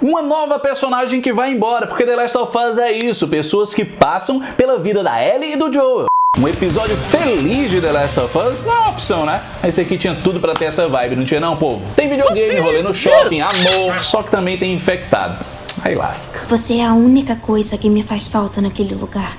Uma nova personagem que vai embora, porque The Last of Us é isso, pessoas que passam pela vida da Ellie e do Joel. Um episódio feliz de The Last of Us não é uma opção, né? Esse aqui tinha tudo pra ter essa vibe, não tinha não, povo? Tem videogame, rolê no shopping, amor, só que também tem infectado. Aí lasca. Você é a única coisa que me faz falta naquele lugar.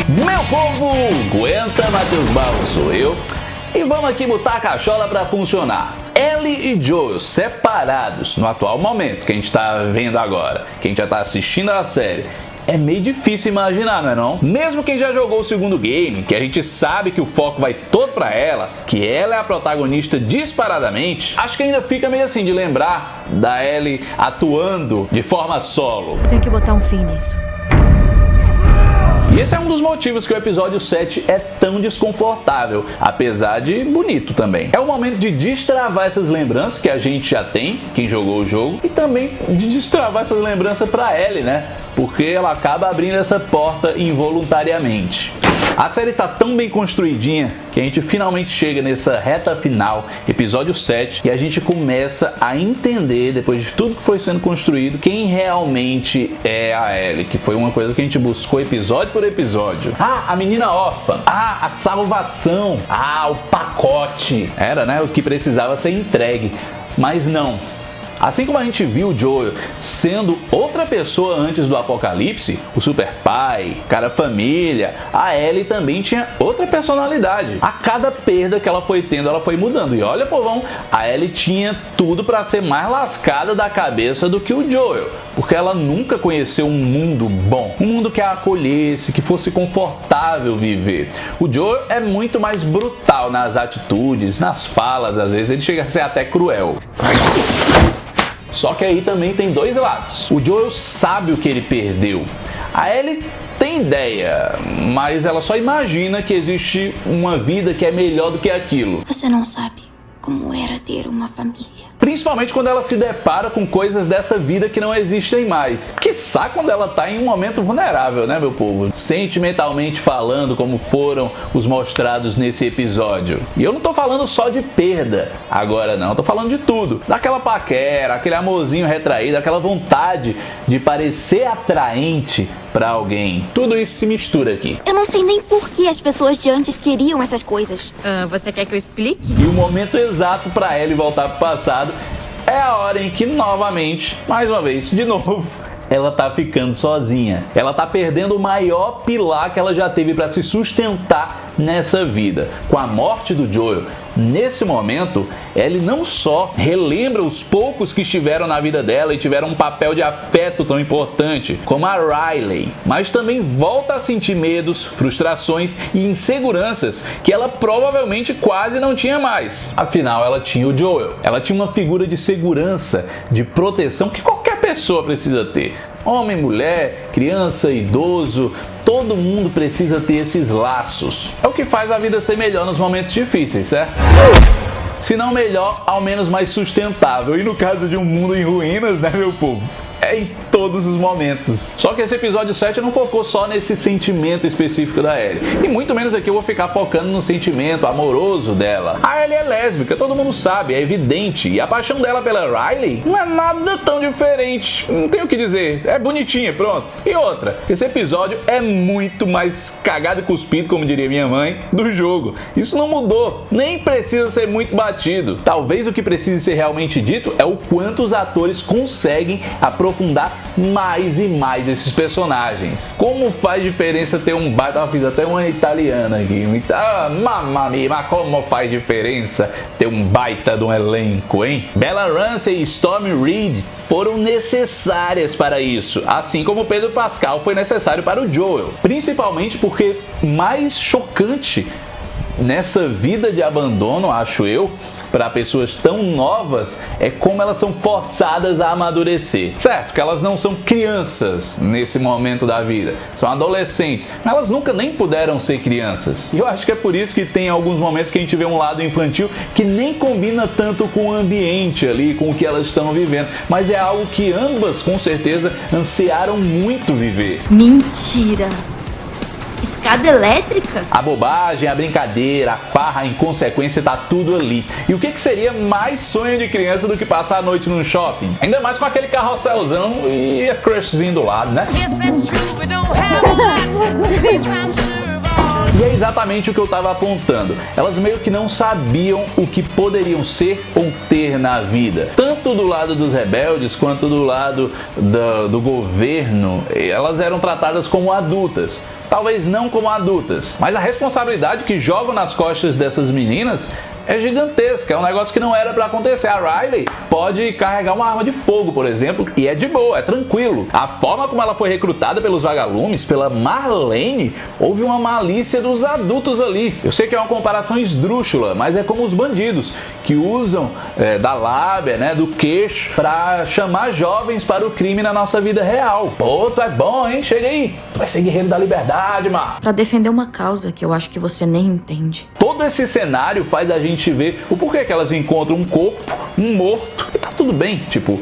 Meu povo, aguenta, Matheus Barros sou eu. E vamos aqui botar a cachola pra funcionar. Ellie e Joel separados no atual momento, que a gente tá vendo agora, que a gente já tá assistindo a série. É meio difícil imaginar, não é não? Mesmo quem já jogou o segundo game, que a gente sabe que o foco vai todo pra ela, que ela é a protagonista disparadamente, acho que ainda fica meio assim de lembrar da Ellie atuando de forma solo. Tem que botar um fim nisso. E esse é um dos motivos que o episódio 7 é tão desconfortável, apesar de bonito também. É o momento de destravar essas lembranças que a gente já tem, quem jogou o jogo, e também de destravar essas lembranças pra Ellie, né? Porque ela acaba abrindo essa porta involuntariamente. A série tá tão bem construidinha que a gente finalmente chega nessa reta final, episódio 7, e a gente começa a entender, depois de tudo que foi sendo construído, quem realmente é a Ellie, que foi uma coisa que a gente buscou episódio por episódio. Ah, a menina órfã. Ah, a salvação. Ah, o pacote. Era, né, o que precisava ser entregue. Mas não. Assim como a gente viu o Joel sendo outra pessoa antes do apocalipse, o super pai, cara família, a Ellie também tinha outra personalidade. A cada perda que ela foi tendo, ela foi mudando. E olha, povão, a Ellie tinha tudo para ser mais lascada da cabeça do que o Joel, porque ela nunca conheceu um mundo bom, um mundo que a acolhesse, que fosse confortável viver. O Joel é muito mais brutal nas atitudes, nas falas, às vezes ele chega a ser até cruel. Só que aí também tem dois lados. O Joel sabe o que ele perdeu. A Ellie tem ideia, mas ela só imagina que existe uma vida que é melhor do que aquilo. Você não sabe como era ter uma família. Principalmente quando ela se depara com coisas dessa vida que não existem mais. Quiçá quando ela tá em um momento vulnerável, né, meu povo? Sentimentalmente falando, como foram os mostrados nesse episódio. E eu não tô falando só de perda agora, não. Eu tô falando de tudo. Daquela paquera, aquele amorzinho retraído, aquela vontade de parecer atraente pra alguém. Tudo isso se mistura aqui. Eu não sei nem por que as pessoas de antes queriam essas coisas. Você quer que eu explique? E o momento exato pra Ellie voltar pro passado é a hora em que novamente, mais uma vez, de novo, ela tá ficando sozinha. Ela tá perdendo o maior pilar que ela já teve para se sustentar nessa vida. Com a morte do Joel, nesse momento, Ellie não só relembra os poucos que estiveram na vida dela e tiveram um papel de afeto tão importante, como a Riley, mas também volta a sentir medos, frustrações e inseguranças que ela provavelmente quase não tinha mais. Afinal, ela tinha o Joel. Ela tinha uma figura de segurança, de proteção que qualquer pessoa precisa ter. Homem, mulher, criança, idoso, todo mundo precisa ter esses laços. É o que faz a vida ser melhor nos momentos difíceis, certo? Se não melhor, ao menos mais sustentável. E no caso de um mundo em ruínas, né, meu povo? É em todos os momentos. Só que esse episódio 7 não focou só nesse sentimento específico da Ellie. E muito menos aqui eu vou ficar focando no sentimento amoroso dela. A Ellie é lésbica, todo mundo sabe, é evidente. E a paixão dela pela Riley não é nada tão diferente. Não tenho o que dizer. É bonitinha, pronto. E outra, esse episódio é muito mais cagado e cuspido, como diria minha mãe, do jogo. Isso não mudou. Nem precisa ser muito batido. Talvez o que precise ser realmente dito é o quanto os atores conseguem aprofundar mais e mais esses personagens. Como faz diferença ter um baita... Eu fiz até uma italiana aqui. Mamma mia, mas como faz diferença ter um baita de um elenco, hein? Bella Ramsey e Stormy Reid foram necessárias para isso, assim como Pedro Pascal foi necessário para o Joel. Principalmente porque mais chocante nessa vida de abandono, acho eu, para pessoas tão novas, é como elas são forçadas a amadurecer. Certo que elas não são crianças nesse momento da vida, são adolescentes, mas elas nunca nem puderam ser crianças. E eu acho que é por isso que tem alguns momentos que a gente vê um lado infantil que nem combina tanto com o ambiente ali, com o que elas estão vivendo, mas é algo que ambas, com certeza, ansiaram muito viver. Mentira! escada elétrica? A bobagem, a brincadeira, a farra, a inconsequência, tá tudo ali. E o que seria mais sonho de criança do que passar a noite num shopping? Ainda mais com aquele carrosselzão e a crushzinho do lado, né? E é exatamente o que eu estava apontando. Elas meio que não sabiam o que poderiam ser ou ter na vida. Tanto do lado dos rebeldes quanto do lado do governo, elas eram tratadas como adultas. Talvez não como adultas, mas a responsabilidade que jogam nas costas dessas meninas é gigantesca, é um negócio que não era pra acontecer. A Riley pode carregar uma arma de fogo, por exemplo, e é de boa, é tranquilo. A forma como ela foi recrutada pelos vagalumes, pela Marlene, houve uma malícia dos adultos ali. Eu sei que é uma comparação esdrúxula, mas é como os bandidos, que usam da lábia, né, do queixo, pra chamar jovens para o crime na nossa vida real. Pô, tu é bom, hein? Chega aí. Tu vai ser guerreiro da liberdade, mano. Pra defender uma causa que eu acho que você nem entende. Todo esse cenário faz a gente ver o porquê que elas encontram um corpo, um morto, e tá tudo bem. Tipo,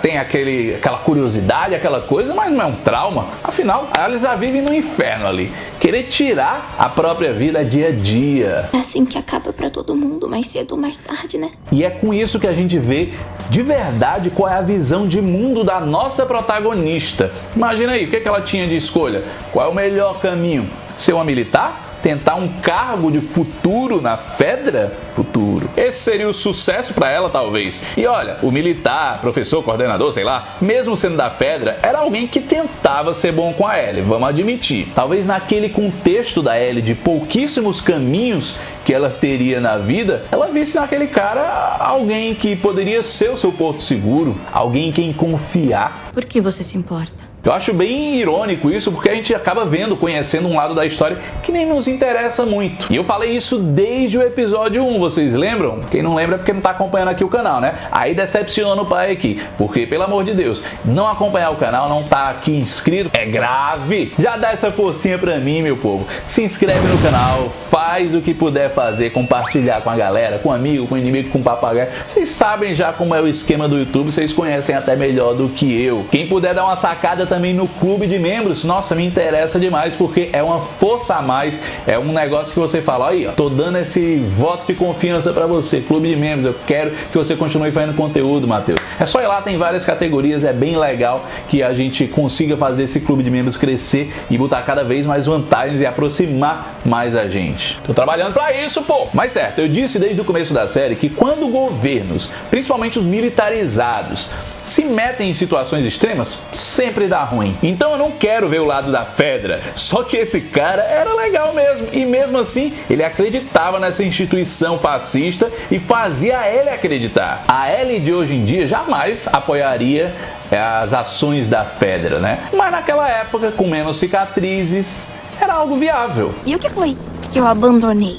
tem aquela curiosidade, aquela coisa, mas não é um trauma. Afinal, elas já vivem no inferno ali. Querer tirar a própria vida dia a dia. É assim que acaba pra todo mundo, mais cedo ou mais tarde, né? E é com isso que a gente vê de verdade qual é a visão de mundo da nossa protagonista. Imagina aí, o que ela tinha de escolha? Qual é o melhor caminho? Ser uma militar? Tentar um cargo de futuro na Fedra? Futuro. Esse seria o sucesso para ela, talvez. E olha, o militar, professor, coordenador, sei lá, mesmo sendo da Fedra, era alguém que tentava ser bom com a Ellie, vamos admitir. Talvez naquele contexto da Ellie de pouquíssimos caminhos que ela teria na vida, ela visse naquele cara alguém que poderia ser o seu porto seguro, alguém em quem confiar. Por que você se importa? Eu acho bem irônico isso, porque a gente acaba conhecendo um lado da história que nem nos interessa muito. E eu falei isso desde o episódio 1, vocês lembram? Quem não lembra é porque não tá acompanhando aqui o canal, né? Aí decepciona o pai aqui, porque, pelo amor de Deus, não acompanhar o canal, não tá aqui inscrito, é grave. Já dá essa forcinha pra mim, meu povo. Se inscreve no canal, faz o que puder fazer, compartilhar com a galera, com amigo, com inimigo, com papagaio. Vocês sabem já como é o esquema do YouTube, vocês conhecem até melhor do que eu. Quem puder dar uma sacada também no clube de membros, nossa, me interessa demais, porque é uma força a mais, é um negócio que você fala, aí, ó, tô dando esse voto de confiança pra você, clube de membros, eu quero que você continue fazendo conteúdo, Matheus. É só ir lá, tem várias categorias, é bem legal que a gente consiga fazer esse clube de membros crescer e botar cada vez mais vantagens e aproximar mais a gente. Tô trabalhando pra isso, pô! Mas certo, eu disse desde o começo da série que quando governos, principalmente os militarizados, se metem em situações extremas, sempre dá ruim. Então eu não quero ver o lado da Fedra. Só que esse cara era legal mesmo. E mesmo assim, ele acreditava nessa instituição fascista e fazia a Ellie acreditar. A Ellie de hoje em dia jamais apoiaria as ações da Fedra, né? Mas naquela época, com menos cicatrizes, era algo viável. E o que foi que eu abandonei?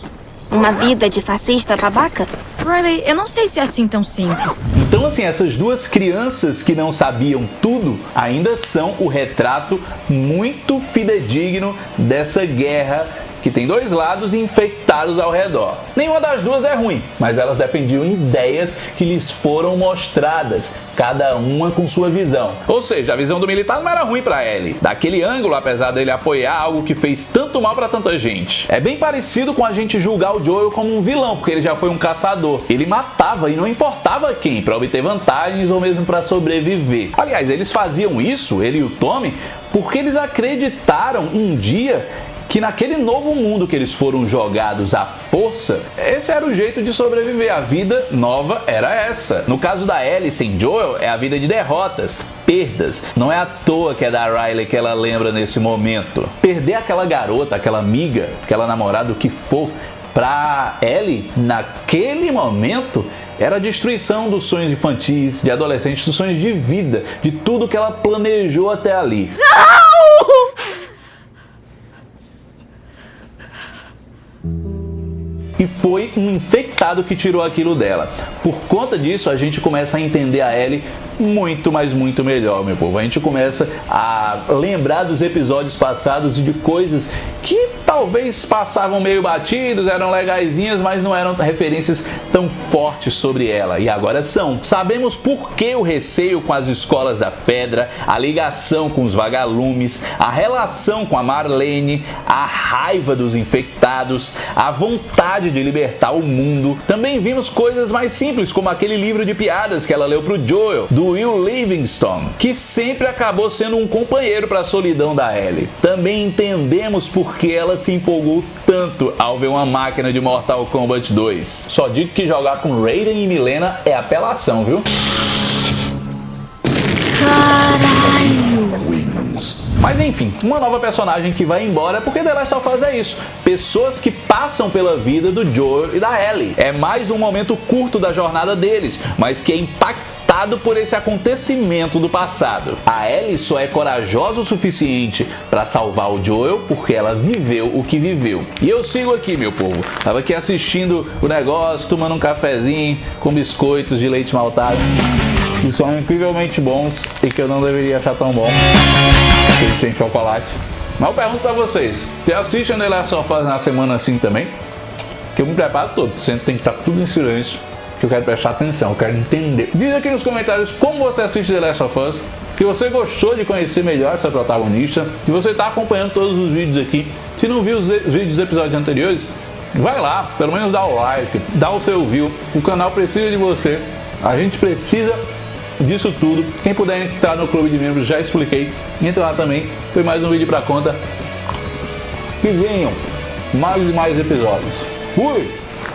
Uma vida de fascista babaca? Riley, eu não sei se é assim tão simples. Então, assim, essas duas crianças que não sabiam tudo ainda são o retrato muito fidedigno dessa guerra que tem dois lados infectados ao redor. Nenhuma das duas é ruim, mas elas defendiam ideias que lhes foram mostradas, cada uma com sua visão. Ou seja, a visão do militar não era ruim para Ellie. Daquele ângulo, apesar dele apoiar algo que fez tanto mal para tanta gente. É bem parecido com a gente julgar o Joel como um vilão, porque ele já foi um caçador. Ele matava e não importava quem, para obter vantagens ou mesmo para sobreviver. Aliás, eles faziam isso, ele e o Tommy, porque eles acreditaram um dia que naquele novo mundo que eles foram jogados à força, esse era o jeito de sobreviver. A vida nova era essa. No caso da Ellie sem Joel, é a vida de derrotas, perdas. Não é à toa que é da Riley que ela lembra nesse momento. Perder aquela garota, aquela amiga, aquela namorada, o que for, pra Ellie, naquele momento, era a destruição dos sonhos infantis, de adolescentes, dos sonhos de vida, de tudo que ela planejou até ali. Não! E foi um infectado que tirou aquilo dela. Por conta disso, a gente começa a entender a Ellie muito, mas muito melhor, meu povo. A gente começa a lembrar dos episódios passados e de coisas que talvez passavam meio batidos, eram legaisinhas, mas não eram referências tão fortes sobre ela. E agora são. Sabemos por que o receio com as escolas da Fedra, a ligação com os vagalumes, a relação com a Marlene, a raiva dos infectados, a vontade de libertar o mundo. Também vimos coisas mais simples, como aquele livro de piadas que ela leu pro Joel, do Will Livingstone, que sempre acabou sendo um companheiro para a solidão da Ellie. Também entendemos por que ela se empolgou tanto ao ver uma máquina de Mortal Kombat 2. Só digo que jogar com Raiden e Milena é apelação, viu? Caralho! Mas enfim, uma nova personagem que vai embora porque The Last of Us é isso. Pessoas que passam pela vida do Joel e da Ellie. É mais um momento curto da jornada deles, mas que é impactado por esse acontecimento do passado. A Ellie só é corajosa o suficiente para salvar o Joel porque ela viveu o que viveu. E eu sigo aqui, meu povo. Tava aqui assistindo o negócio, tomando um cafezinho com biscoitos de leite maltado, que são incrivelmente bons e que eu não deveria achar tão bom, porque sem chocolate. Mas eu pergunto pra vocês, você assiste The Last of Us na semana assim também? Que eu me preparo todo, sempre tem que estar tudo em silêncio, que eu quero prestar atenção, eu quero entender. Diz aqui nos comentários como você assiste The Last of Us, se você gostou de conhecer melhor essa protagonista, se você está acompanhando todos os vídeos aqui. Se não viu os vídeos dos episódios anteriores, vai lá, pelo menos dá o like, dá o seu view, o canal precisa de você, a gente precisa disso tudo. Quem puder entrar no clube de membros, já expliquei, entra lá também, foi mais um vídeo pra conta. Que venham mais e mais episódios. Fui!